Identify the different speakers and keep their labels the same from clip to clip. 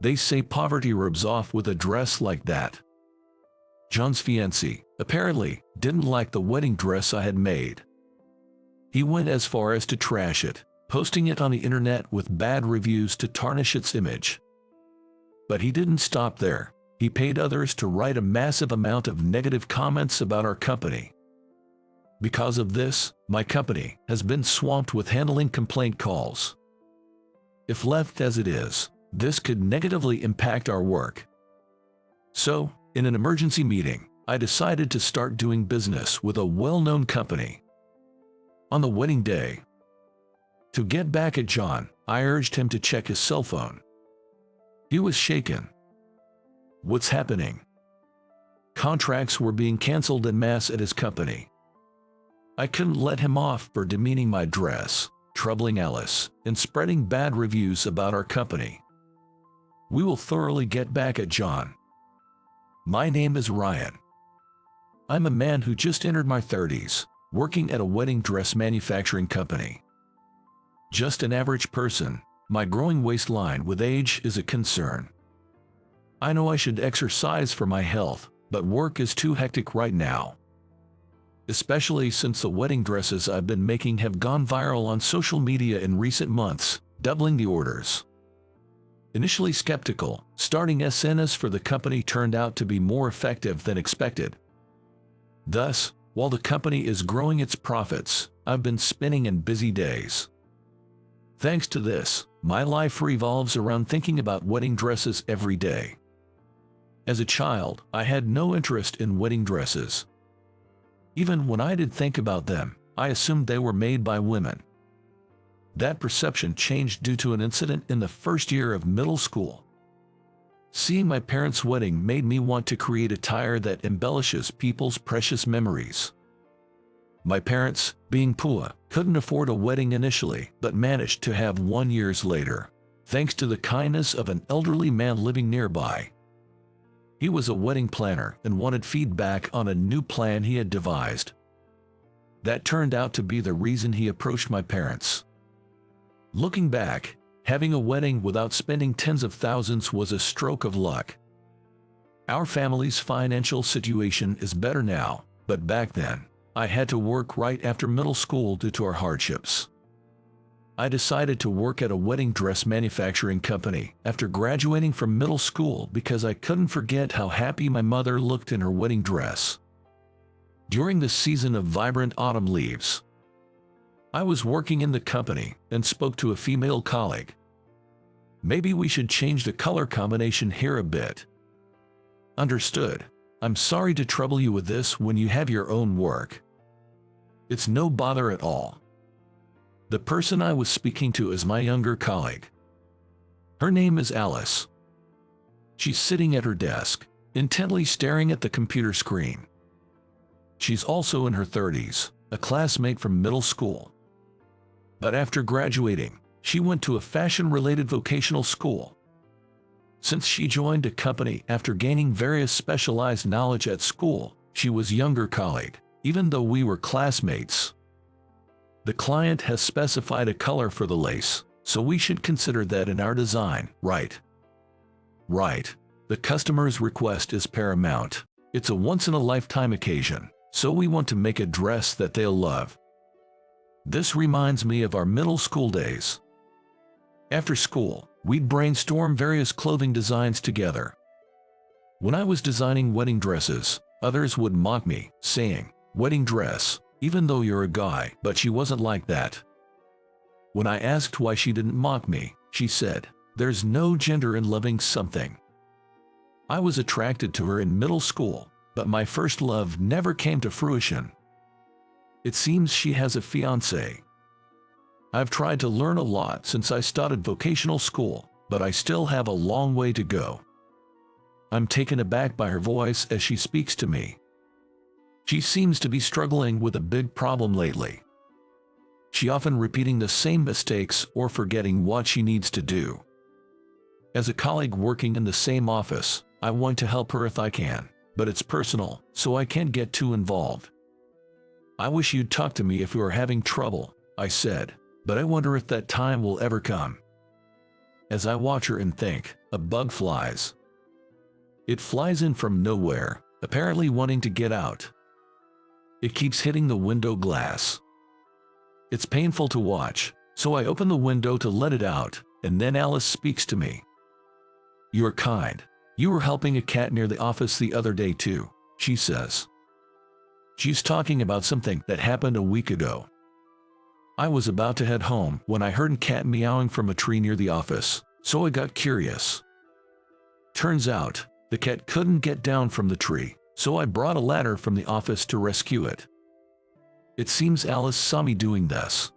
Speaker 1: They say poverty rubs off with a dress like that. John's fiancé, apparently, didn't like the wedding dress I had made. He went as far as to trash it, posting it on the internet with bad reviews to tarnish its image. But he didn't stop there. He paid others to write a massive amount of negative comments about our company. Because of this, my company has been swamped with handling complaint calls. If left as it is, this could negatively impact our work. So, in an emergency meeting, I decided to start doing business with a well-known company. On the wedding day, to get back at John, I urged him to check his cell phone. He was shaken. What's happening? Contracts were being canceled en masse at his company. I couldn't let him off for demeaning my dress, troubling Alice, and spreading bad reviews about our company. We will thoroughly get back at John. My name is Ryan. I'm a man who just entered my 30s, working at a wedding dress manufacturing company. Just an average person. My growing waistline with age is a concern. I know I should exercise for my health, but work is too hectic right now. Especially since the wedding dresses I've been making have gone viral on social media in recent months, doubling the orders. Initially skeptical, starting SNS for the company turned out to be more effective than expected. Thus, while the company is growing its profits, I've been spinning in busy days. Thanks to this, my life revolves around thinking about wedding dresses every day. As a child, I had no interest in wedding dresses. Even when I did think about them, I assumed they were made by women. That perception changed due to an incident in the first year of middle school. Seeing my parents' wedding made me want to create attire that embellishes people's precious memories. My parents, being poor, couldn't afford a wedding initially, but managed to have one years later, thanks to the kindness of an elderly man living nearby. He was a wedding planner and wanted feedback on a new plan he had devised. That turned out to be the reason he approached my parents. Looking back, having a wedding without spending tens of thousands was a stroke of luck. Our family's financial situation is better now, but back then, I had to work right after middle school due to our hardships. I decided to work at a wedding dress manufacturing company after graduating from middle school because I couldn't forget how happy my mother looked in her wedding dress. During the season of vibrant autumn leaves, I was working in the company and spoke to a female colleague. Maybe we should change the color combination here a bit. Understood. I'm sorry to trouble you with this when you have your own work. It's no bother at all. The person I was speaking to is my younger colleague. Her name is Alice. She's sitting at her desk, intently staring at the computer screen. She's also in her 30s, a classmate from middle school. But after graduating, she went to a fashion-related vocational school. Since she joined a company after gaining various specialized knowledge at school, she was younger colleague, even though we were classmates. The client has specified a color for the lace, so we should consider that in our design, right? Right. The customer's request is paramount. It's a once-in-a-lifetime occasion, so we want to make a dress that they'll love. This reminds me of our middle school days. After school, we'd brainstorm various clothing designs together. When I was designing wedding dresses, others would mock me, saying, "Wedding dress, even though you're a guy," but she wasn't like that. When I asked why she didn't mock me, she said, "There's no gender in loving something." I was attracted to her in middle school, but my first love never came to fruition. It seems she has a fiancé. I've tried to learn a lot since I started vocational school, but I still have a long way to go. I'm taken aback by her voice as she speaks to me. She seems to be struggling with a big problem lately. She often repeating the same mistakes or forgetting what she needs to do. As a colleague working in the same office, I want to help her if I can, but it's personal, so I can't get too involved. "I wish you'd talk to me if you are having trouble," I said, "but I wonder if that time will ever come." As I watch her and think, a bug flies. It flies in from nowhere, apparently wanting to get out. It keeps hitting the window glass. It's painful to watch, so I open the window to let it out, and then Alice speaks to me. "You're kind. You were helping a cat near the office the other day too," she says. She's talking about something that happened a week ago. I was about to head home when I heard a cat meowing from a tree near the office, so I got curious. Turns out, the cat couldn't get down from the tree, so I brought a ladder from the office to rescue it. It seems Alice saw me doing this.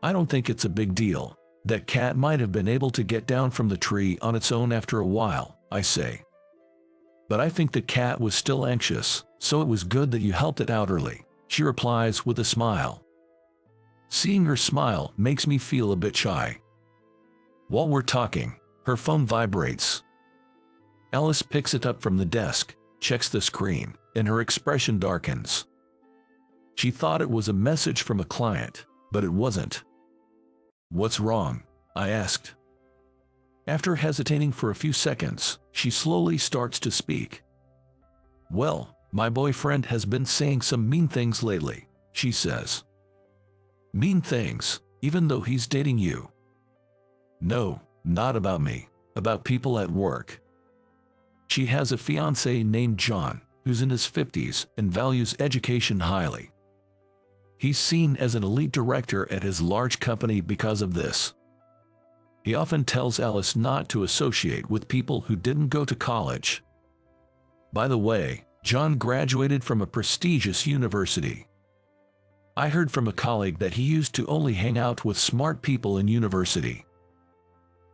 Speaker 1: I don't think it's a big deal. That cat might have been able to get down from the tree on its own after a while, I say. But I think the cat was still anxious, so it was good that you helped it out early, she replies with a smile. Seeing her smile makes me feel a bit shy. While we're talking, her phone vibrates. Alice picks it up from the desk, checks the screen, and her expression darkens. She thought it was a message from a client, but it wasn't. "What's wrong?" I asked. After hesitating for a few seconds, she slowly starts to speak. "Well, my boyfriend has been saying some mean things lately," she says. "Mean things, even though he's dating you?" "No, not about me, about people at work." She has a fiancé named John, who's in his 50s and values education highly. He's seen as an elite director at his large company because of this. He often tells Alice not to associate with people who didn't go to college. By the way, John graduated from a prestigious university. I heard from a colleague that he used to only hang out with smart people in university.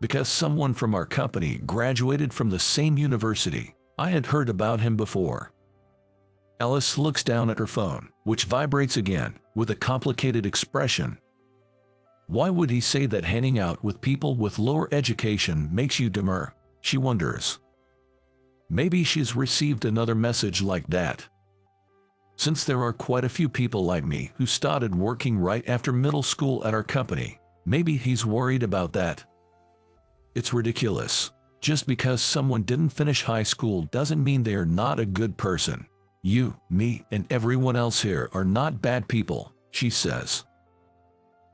Speaker 1: Because someone from our company graduated from the same university, I had heard about him before. Alice looks down at her phone, which vibrates again, with a complicated expression. Why would he say that hanging out with people with lower education makes you dumber? She wonders. Maybe she's received another message like that. Since there are quite a few people like me who started working right after middle school at our company, maybe he's worried about that. It's ridiculous. Just because someone didn't finish high school doesn't mean they are not a good person. You, me, and everyone else here are not bad people, she says.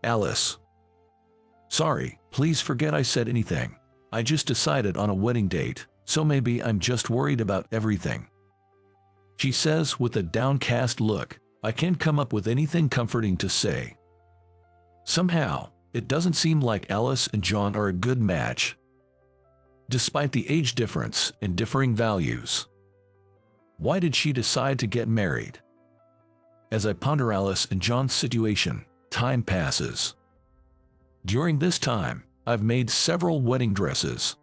Speaker 1: Alice. Sorry, please forget I said anything. I just decided on a wedding date, so maybe I'm just worried about everything. She says with a downcast look. I can't come up with anything comforting to say. Somehow, it doesn't seem like Alice and John are a good match. Despite the age difference and differing values. Why did she decide to get married? As I ponder Alice and John's situation, time passes. During this time, I've made several wedding dresses.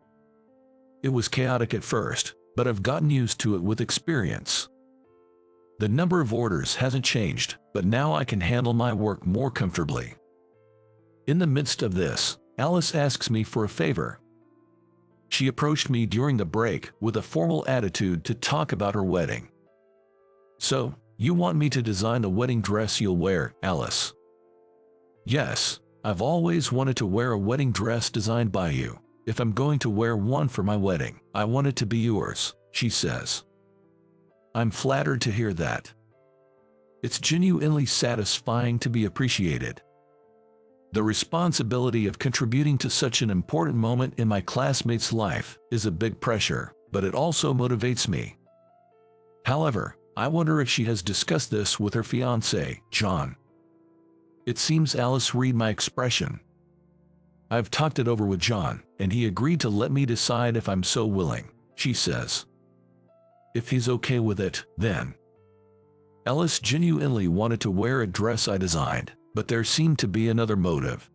Speaker 1: It was chaotic at first, but I've gotten used to it with experience. The number of orders hasn't changed, but now I can handle my work more comfortably. In the midst of this, Alice asks me for a favor. She approached me during the break with a formal attitude to talk about her wedding. So, you want me to design the wedding dress you'll wear, Alice? Yes, I've always wanted to wear a wedding dress designed by you. If I'm going to wear one for my wedding, I want it to be yours, she says. I'm flattered to hear that. It's genuinely satisfying to be appreciated. The responsibility of contributing to such an important moment in my classmate's life is a big pressure, but it also motivates me. However, I wonder if she has discussed this with her fiancé, John. It seems Alice read my expression. I've talked it over with John, and he agreed to let me decide if I'm so willing, she says. If he's okay with it, then. Alice genuinely wanted to wear a dress I designed, but there seemed to be another motive.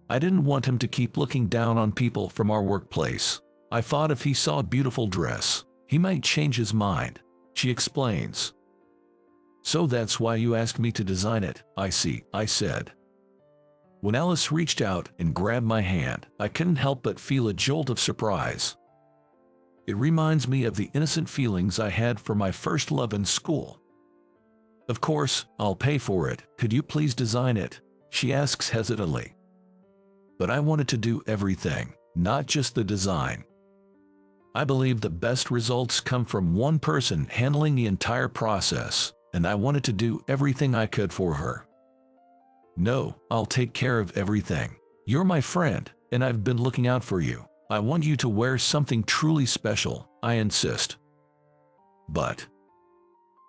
Speaker 1: I didn't want him to keep looking down on people from our workplace. I thought if he saw a beautiful dress, he might change his mind, she explains. So that's why you asked me to design it, I see, I said. When Alice reached out and grabbed my hand, I couldn't help but feel a jolt of surprise. It reminds me of the innocent feelings I had for my first love in school. Of course, I'll pay for it. Could you please design it? She asks hesitantly. But I wanted to do everything. not just the design. I believe the best results come from one person handling the entire process, and I wanted to do everything I could for her. No, I'll take care of everything. You're my friend, and I've been looking out for you. I want you to wear something truly special, I insist. But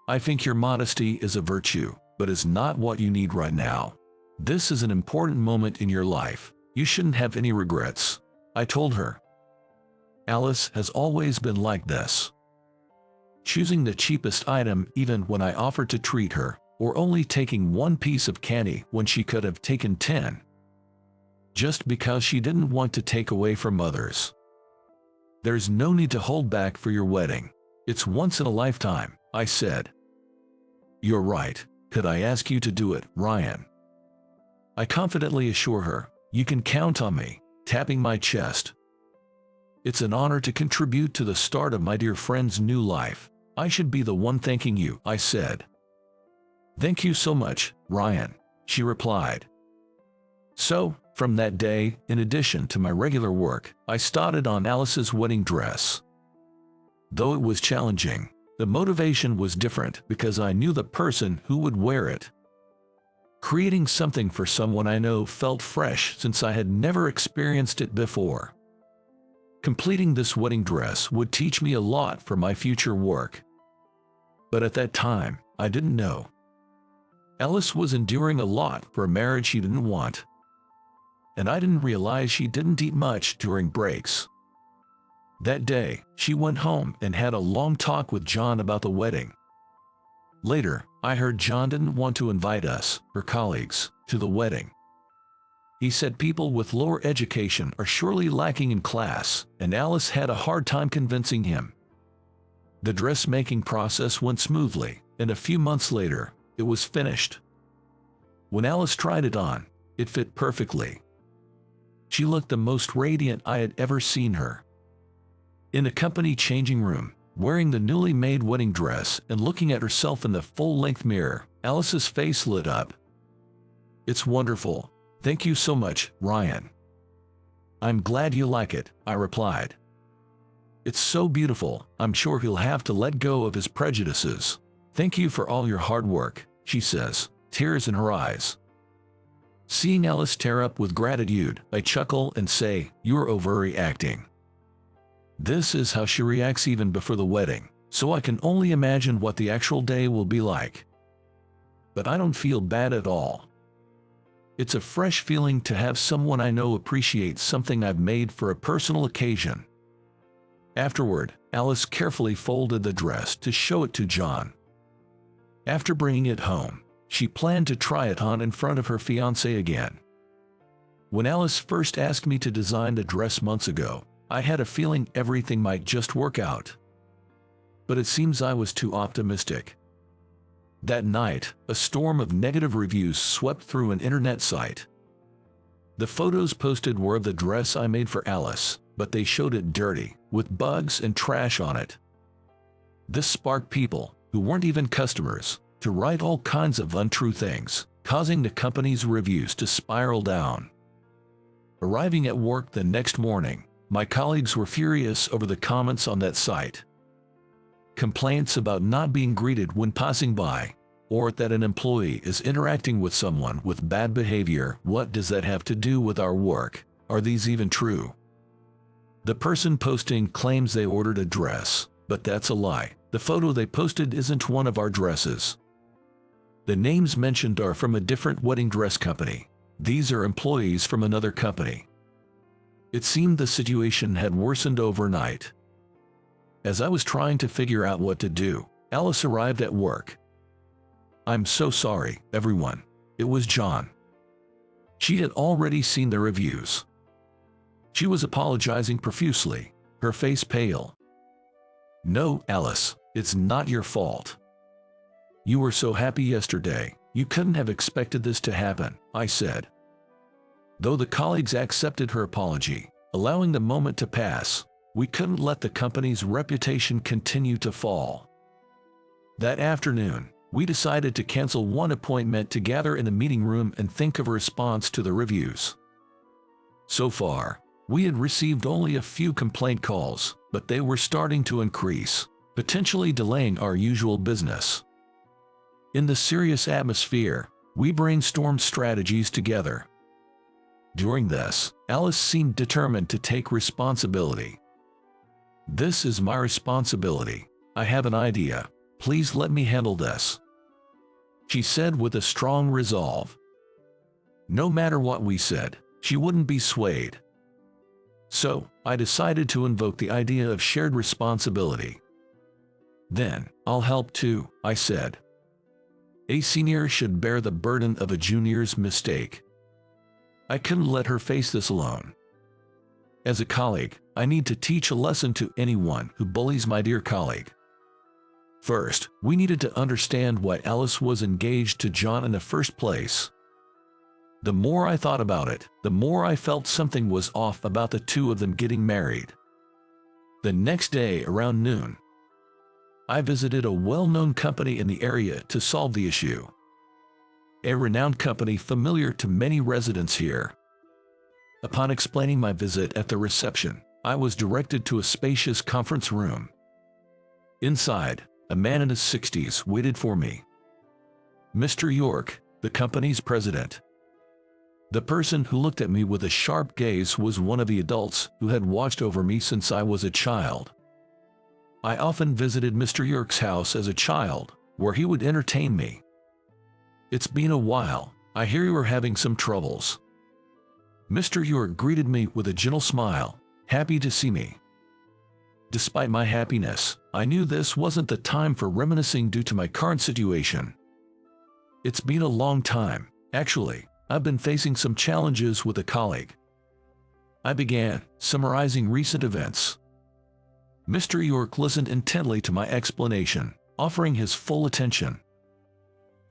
Speaker 1: I think your modesty is a virtue, but is not what you need right now. This is an important moment in your life. You shouldn't have any regrets, I told her. Alice has always been like this. Choosing the cheapest item even when I offered to treat her, or only taking one piece of candy when she could have taken 10. Just because she didn't want to take away from others. There's no need to hold back for your wedding. It's once in a lifetime, I said. You're right. Could I ask you to do it, Ryan? I confidently assure her, you can count on me, tapping my chest. It's an honor to contribute to the start of my dear friend's new life. I should be the one thanking you, I said. Thank you so much, Ryan, she replied. So, from that day, in addition to my regular work, I started on Alice's wedding dress. Though it was challenging, the motivation was different because I knew the person who would wear it. Creating something for someone I know felt fresh since I had never experienced it before. Completing this wedding dress would teach me a lot for my future work. But at that time, I didn't know. Alice was enduring a lot for a marriage she didn't want. And I didn't realize she didn't eat much during breaks. That day, she went home and had a long talk with John about the wedding. Later, I heard John didn't want to invite us, her colleagues, to the wedding. He said people with lower education are surely lacking in class, and Alice had a hard time convincing him. The dressmaking process went smoothly, and a few months later, it was finished. When Alice tried it on, it fit perfectly. She looked the most radiant I had ever seen her. In a company changing room, wearing the newly made wedding dress and looking at herself in the full-length mirror, Alice's face lit up. It's wonderful. Thank you so much, Ryan. I'm glad you like it, I replied. It's so beautiful, I'm sure he'll have to let go of his prejudices. Thank you for all your hard work, she says, tears in her eyes. Seeing Alice tear up with gratitude, I chuckle and say, you're overreacting. This is how she reacts even before the wedding, so I can only imagine what the actual day will be like. But I don't feel bad at all. It's a fresh feeling to have someone I know appreciate something I've made for a personal occasion. Afterward, Alice carefully folded the dress to show it to John. After bringing it home, she planned to try it on in front of her fiancé again. When Alice first asked me to design the dress months ago, I had a feeling everything might just work out. But it seems I was too optimistic. That night, a storm of negative reviews swept through an internet site. The photos posted were of the dress I made for Alice, but they showed it dirty, with bugs and trash on it. This sparked people, who weren't even customers, to write all kinds of untrue things, causing the company's reviews to spiral down. Arriving at work the next morning, my colleagues were furious over the comments on that site. Complaints about not being greeted when passing by, or that an employee is interacting with someone with bad behavior. What does that have to do with our work? Are these even true? The person posting claims they ordered a dress, but that's a lie. The photo they posted isn't one of our dresses. The names mentioned are from a different wedding dress company. These are employees from another company. It seemed the situation had worsened overnight. As I was trying to figure out what to do, Alice arrived at work. I'm so sorry, everyone. It was John. She had already seen the reviews. She was apologizing profusely, her face pale. No, Alice, it's not your fault. You were so happy yesterday, you couldn't have expected this to happen, I said. Though the colleagues accepted her apology, allowing the moment to pass, we couldn't let the company's reputation continue to fall. That afternoon, we decided to cancel one appointment to gather in the meeting room and think of a response to the reviews. So far, We had received only a few complaint calls, but they were starting to increase, potentially delaying our usual business. In the serious atmosphere, we brainstormed strategies together. During this, Alice seemed determined to take responsibility. "This is my responsibility. I have an idea. Please let me handle this," she said with a strong resolve. No matter what we said, she wouldn't be swayed. So, I decided to invoke the idea of shared responsibility. "Then, I'll help too," I said. "A senior should bear the burden of a junior's mistake." I couldn't let her face this alone. As a colleague, I need to teach a lesson to anyone who bullies my dear colleague. First, we needed to understand why Alice was engaged to John in the first place. The more I thought about it, the more I felt something was off about the two of them getting married. The next day around noon, I visited a well-known company in the area to solve the issue. A renowned company familiar to many residents here. Upon explaining my visit at the reception, I was directed to a spacious conference room. Inside, a man in his 60s waited for me. Mr. York, the company's president. The person who looked at me with a sharp gaze was one of the adults who had watched over me since I was a child. I often visited Mr. York's house as a child, where he would entertain me. "It's been a while. I hear you are having some troubles." Mr. York greeted me with a gentle smile, happy to see me. Despite my happiness, I knew this wasn't the time for reminiscing due to my current situation. "It's been a long time. Actually, I've been facing some challenges with a colleague." I began, summarizing recent events. Mr. York listened intently to my explanation, offering his full attention.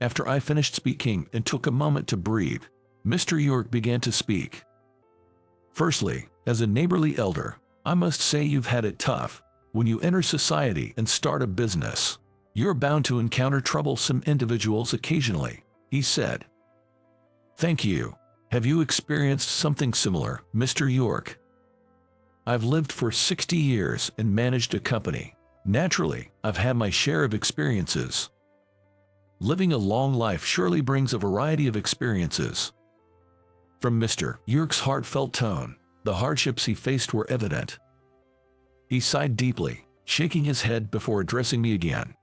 Speaker 1: After I finished speaking and took a moment to breathe, Mr. York began to speak. "Firstly, as a neighborly elder, I must say you've had it tough. When you enter society and start a business, you're bound to encounter troublesome individuals occasionally," he said. "Thank you. Have you experienced something similar, Mr. York?" "I've lived for 60 years and managed a company. Naturally, I've had my share of experiences." Living a long life surely brings a variety of experiences. From Mr. York's heartfelt tone, the hardships he faced were evident. He sighed deeply, shaking his head before addressing me again.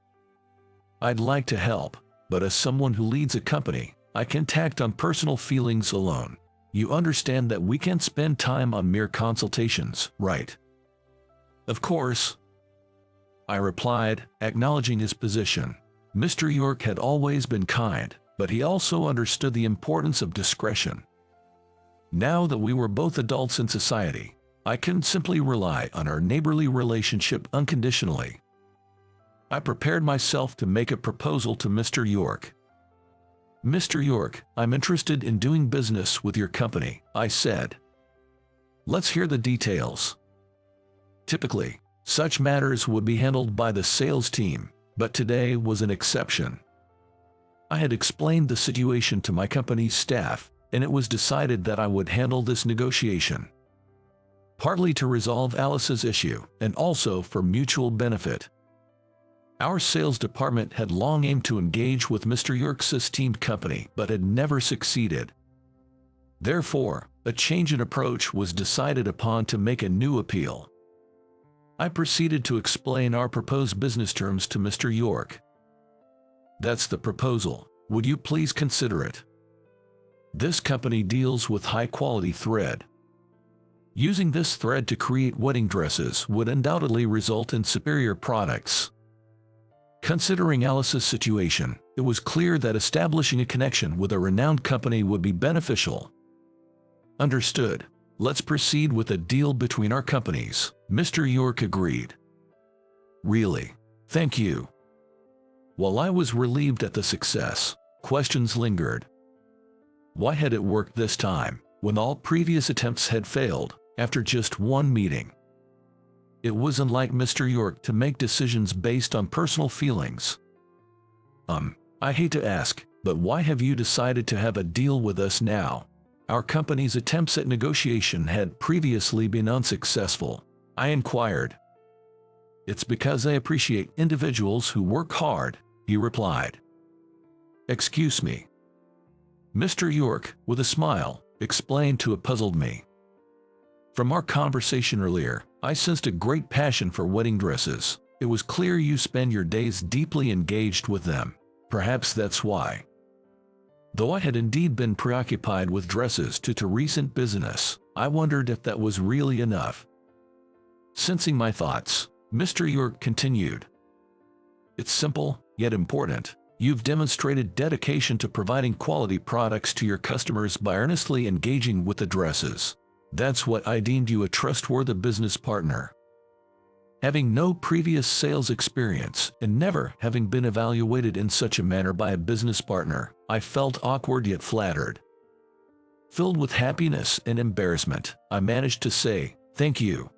Speaker 1: "I'd like to help, but as someone who leads a company, I can't act on personal feelings alone. You understand that we can't spend time on mere consultations, right?" "Of course," I replied, acknowledging his position. Mr. York had always been kind, but he also understood the importance of discretion. Now that we were both adults in society, I couldn't simply rely on our neighborly relationship unconditionally. I prepared myself to make a proposal to Mr. York. "Mr. York, I'm interested in doing business with your company," I said. "Let's hear the details." Typically, such matters would be handled by the sales team, but today was an exception. I had explained the situation to my company's staff, and it was decided that I would handle this negotiation. Partly to resolve Alice's issue, and also for mutual benefit. Our sales department had long aimed to engage with Mr. York's esteemed company, but had never succeeded. Therefore, a change in approach was decided upon to make a new appeal. I proceeded to explain our proposed business terms to Mr. York. "That's the proposal. Would you please consider it? This company deals with high-quality thread. Using this thread to create wedding dresses would undoubtedly result in superior products." Considering Alice's situation, it was clear that establishing a connection with a renowned company would be beneficial. "Understood. Let's proceed with a deal between our companies," Mr. York agreed. "Really? Thank you." While I was relieved at the success, questions lingered. Why had it worked this time, when all previous attempts had failed, after just one meeting? It was unlike Mr. York to make decisions based on personal feelings. I hate to ask, but why have you decided to have a deal with us now?" Our company's attempts at negotiation had previously been unsuccessful. I inquired. "It's because I appreciate individuals who work hard," he replied. "Excuse me." Mr. York, with a smile, explained to a puzzled me. "From our conversation earlier, I sensed a great passion for wedding dresses. It was clear you spend your days deeply engaged with them. Perhaps that's why." Though I had indeed been preoccupied with dresses to recent business, I wondered if that was really enough. Sensing my thoughts, Mr. York continued. "It's simple, yet important. You've demonstrated dedication to providing quality products to your customers by earnestly engaging with the dresses. That's what I deemed you a trustworthy business partner." Having no previous sales experience and never having been evaluated in such a manner by a business partner, I felt awkward yet flattered. Filled with happiness and embarrassment, I managed to say, "Thank you."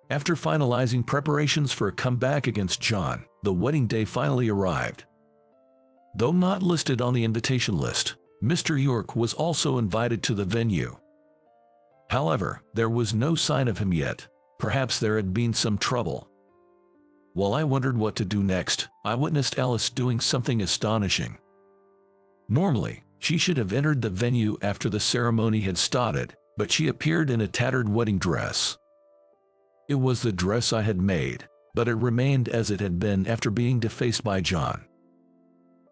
Speaker 1: After finalizing preparations for a comeback against John, the wedding day finally arrived. Though not listed on the invitation list, Mr. York was also invited to the venue. However, there was no sign of him yet. Perhaps there had been some trouble. While I wondered what to do next, I witnessed Alice doing something astonishing. Normally, she should have entered the venue after the ceremony had started, but she appeared in a tattered wedding dress. It was the dress I had made, but it remained as it had been after being defaced by John.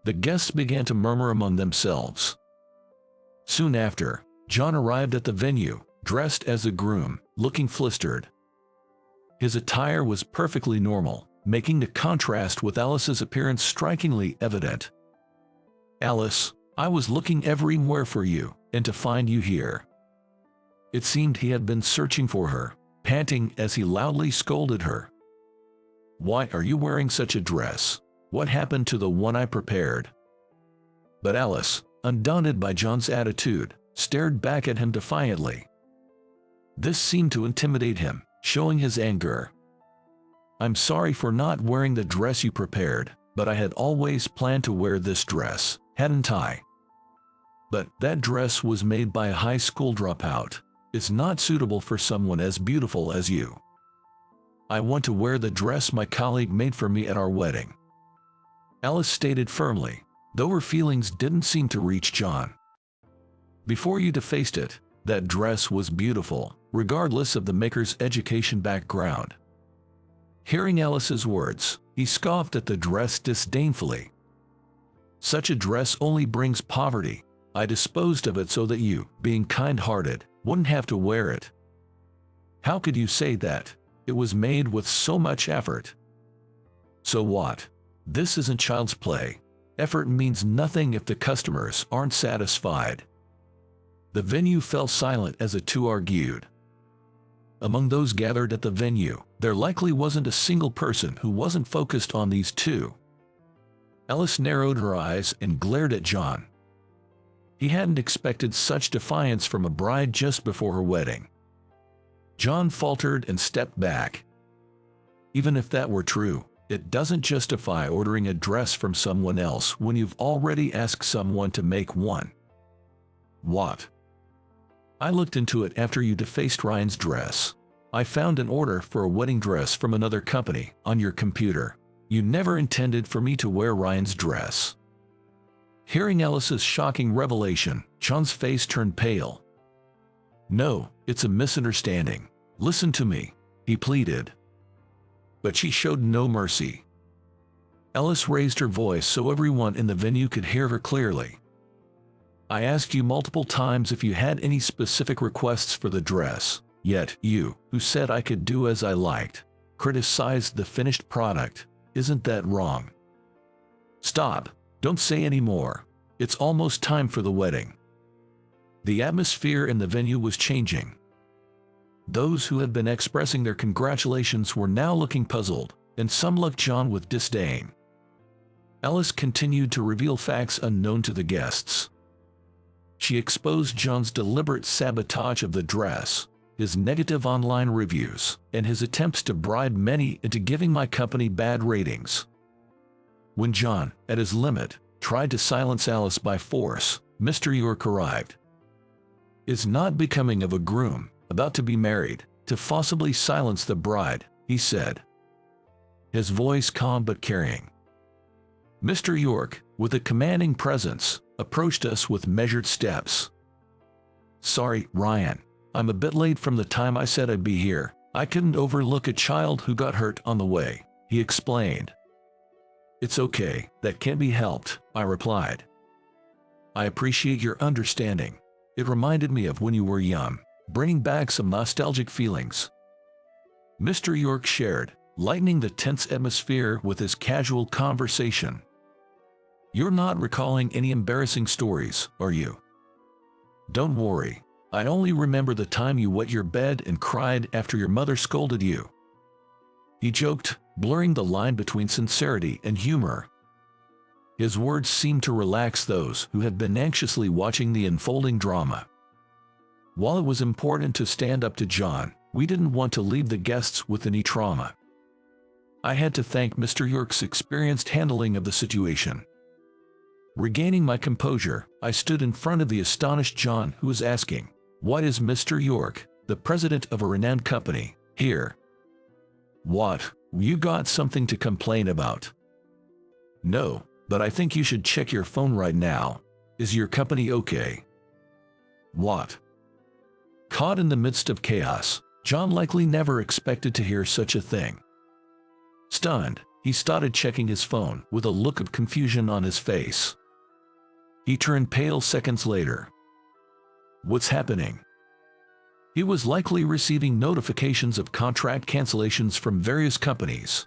Speaker 1: The guests began to murmur among themselves. Soon after, John arrived at the venue, dressed as a groom, looking flustered. His attire was perfectly normal, making the contrast with Alice's appearance strikingly evident. "Alice, I was looking everywhere for you, and to find you here." It seemed he had been searching for her, panting as he loudly scolded her. "Why are you wearing such a dress? What happened to the one I prepared?" But Alice, undaunted by John's attitude, stared back at him defiantly. This seemed to intimidate him, showing his anger. "I'm sorry for not wearing the dress you prepared, but I had always planned to wear this dress, hadn't I?" "But that dress was made by a high school dropout. It's not suitable for someone as beautiful as you. I want to wear the dress my colleague made for me at our wedding," Alice stated firmly, though her feelings didn't seem to reach John. "Before you defaced it, that dress was beautiful, regardless of the maker's education background." Hearing Alice's words, he scoffed at the dress disdainfully. "Such a dress only brings poverty. I disposed of it so that you, being kind-hearted, wouldn't have to wear it." "How could you say that? It was made with so much effort." "So what? This isn't child's play. Effort means nothing if the customers aren't satisfied." The venue fell silent as the two argued. Among those gathered at the venue, there likely wasn't a single person who wasn't focused on these two. Alice narrowed her eyes and glared at John. He hadn't expected such defiance from a bride just before her wedding. John faltered and stepped back. "Even if that were true, it doesn't justify ordering a dress from someone else when you've already asked someone to make one." "What?" "I looked into it after you defaced Ryan's dress. I found an order for a wedding dress from another company on your computer. You never intended for me to wear Ryan's dress." Hearing Alice's shocking revelation, John's face turned pale. "No, it's a misunderstanding. Listen to me," he pleaded. But she showed no mercy. Alice raised her voice so everyone in the venue could hear her clearly. "I asked you multiple times if you had any specific requests for the dress, yet you, who said I could do as I liked, criticized the finished product. Isn't that wrong?" "Stop, don't say any more. It's almost time for the wedding." The atmosphere in the venue was changing. Those who had been expressing their congratulations were now looking puzzled, and some looked John with disdain. Alice continued to reveal facts unknown to the guests. She exposed John's deliberate sabotage of the dress, his negative online reviews, and his attempts to bribe many into giving my company bad ratings. When John, at his limit, tried to silence Alice by force, Mr. York arrived. It's not becoming of a groom, about to be married, to forcibly silence the bride, he said, his voice calm but carrying. Mr. York, with a commanding presence, approached us with measured steps. Sorry, Ryan. I'm a bit late from the time I said I'd be here. I couldn't overlook a child who got hurt on the way, he explained. It's okay, that can't be helped, I replied. I appreciate your understanding. It reminded me of when you were young, bringing back some nostalgic feelings. Mr. York shared, lightening the tense atmosphere with his casual conversation. You're not recalling any embarrassing stories, are you? Don't worry. I only remember the time you wet your bed and cried after your mother scolded you. He joked, blurring the line between sincerity and humor. His words seemed to relax those who had been anxiously watching the unfolding drama. While it was important to stand up to John, we didn't want to leave the guests with any trauma. I had to thank Mr. York's experienced handling of the situation. Regaining my composure, I stood in front of the astonished John, who was asking, "Why is Mr. York, the president of a renowned company, here?" "What, you got something to complain about?" "No, but I think you should check your phone right now. Is your company okay?" "What?" Caught in the midst of chaos, John likely never expected to hear such a thing. Stunned, he started checking his phone with a look of confusion on his face. He turned pale seconds later. What's happening? He was likely receiving notifications of contract cancellations from various companies,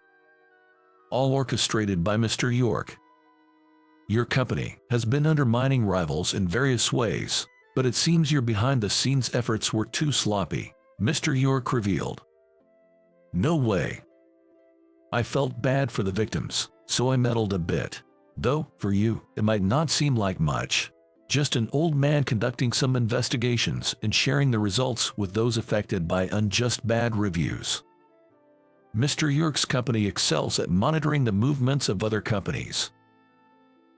Speaker 1: all orchestrated by Mr. York. Your company has been undermining rivals in various ways, but it seems your behind-the-scenes efforts were too sloppy, Mr. York revealed. No way. I felt bad for the victims, so I meddled a bit. Though, for you, it might not seem like much. Just an old man conducting some investigations and sharing the results with those affected by unjust bad reviews. Mr. York's company excels at monitoring the movements of other companies.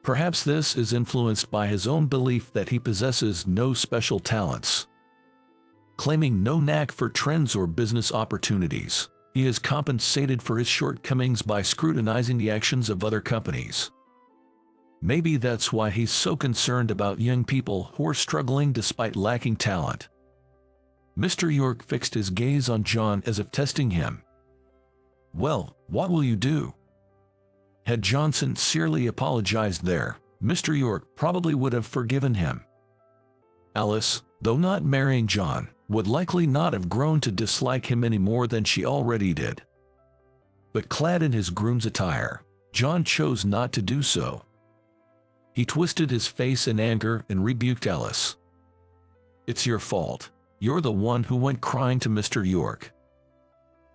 Speaker 1: Perhaps this is influenced by his own belief that he possesses no special talents. Claiming no knack for trends or business opportunities, he is compensated for his shortcomings by scrutinizing the actions of other companies. Maybe that's why he's so concerned about young people who are struggling despite lacking talent. Mr. York fixed his gaze on John as if testing him. Well, what will you do? Had John sincerely apologized there, Mr. York probably would have forgiven him. Alice, though not marrying John, would likely not have grown to dislike him any more than she already did. But clad in his groom's attire, John chose not to do so. He twisted his face in anger and rebuked Alice. It's your fault. You're the one who went crying to Mr. York.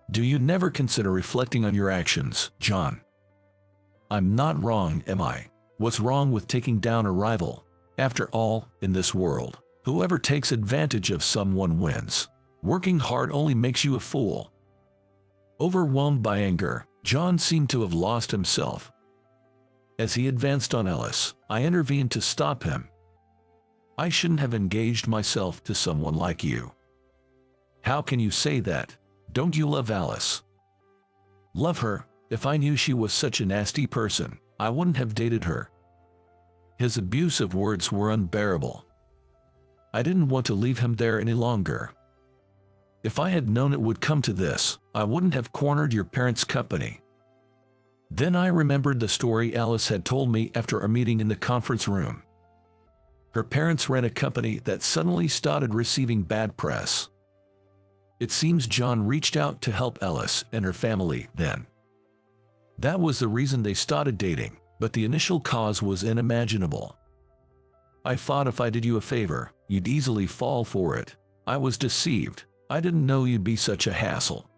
Speaker 1: Do you never consider reflecting on your actions, John? I'm not wrong, am I? What's wrong with taking down a rival? After all, in this world, whoever takes advantage of someone wins. Working hard only makes you a fool. Overwhelmed by anger, John seemed to have lost himself. As he advanced on Alice, I intervened to stop him. I shouldn't have engaged myself to someone like you. How can you say that? Don't you love Alice? Love her? If I knew she was such a nasty person, I wouldn't have dated her. His abusive words were unbearable. I didn't want to leave him there any longer. If I had known it would come to this, I wouldn't have cornered your parents' company. Then I remembered the story Alice had told me after our meeting in the conference room. Her parents ran a company that suddenly started receiving bad press. It seems John reached out to help Alice and her family then. That was the reason they started dating, but the initial cause was unimaginable. I thought if I did you a favor, you'd easily fall for it. I was deceived. I didn't know you'd be such a hassle.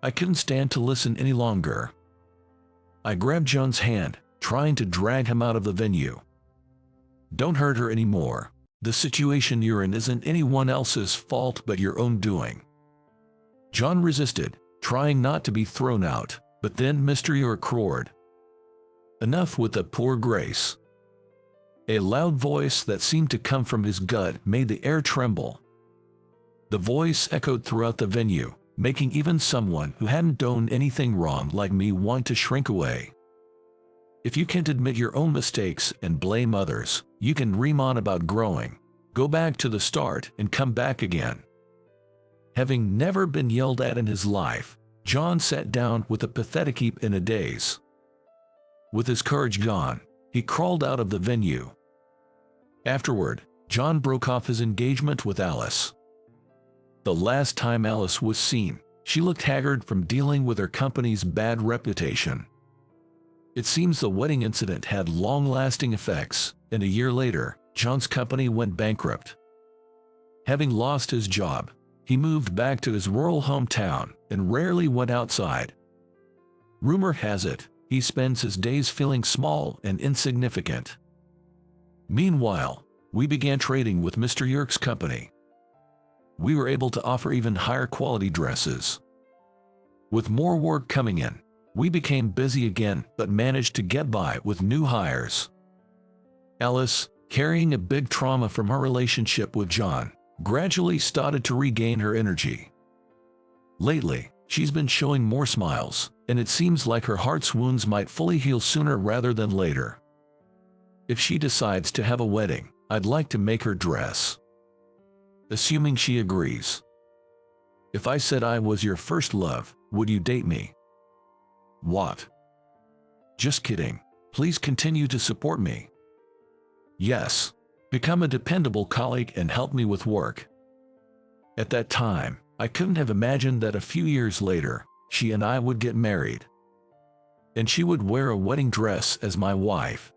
Speaker 1: I couldn't stand to listen any longer. I grabbed John's hand, trying to drag him out of the venue. Don't hurt her anymore. The situation you're in isn't anyone else's fault but your own doing. John resisted, trying not to be thrown out, but then Mr. York roared. Enough with the poor Grace. A loud voice that seemed to come from his gut made the air tremble. The voice echoed throughout the venue, making even someone who hadn't done anything wrong like me want to shrink away. If you can't admit your own mistakes and blame others, you can dream on about growing, go back to the start and come back again. Having never been yelled at in his life, John sat down with a pathetic heap in a daze. With his courage gone, he crawled out of the venue. Afterward, John broke off his engagement with Alice. The last time Alice was seen, she looked haggard from dealing with her company's bad reputation. It seems the wedding incident had long-lasting effects, and a year later, John's company went bankrupt. Having lost his job, he moved back to his rural hometown and rarely went outside. Rumor has it, he spends his days feeling small and insignificant. Meanwhile, we began trading with Mr. Yerk's company. We were able to offer even higher quality dresses. With more work coming in, we became busy again but managed to get by with new hires. Alice, carrying a big trauma from her relationship with John, gradually started to regain her energy. Lately, she's been showing more smiles, and it seems like her heart's wounds might fully heal sooner rather than later. If she decides to have a wedding, I'd like to make her dress. Assuming she agrees. If I said I was your first love, would you date me? What? Just kidding. Please continue to support me. Yes. Become a dependable colleague and help me with work. At that time, I couldn't have imagined that a few years later, she and I would get married. And she would wear a wedding dress as my wife.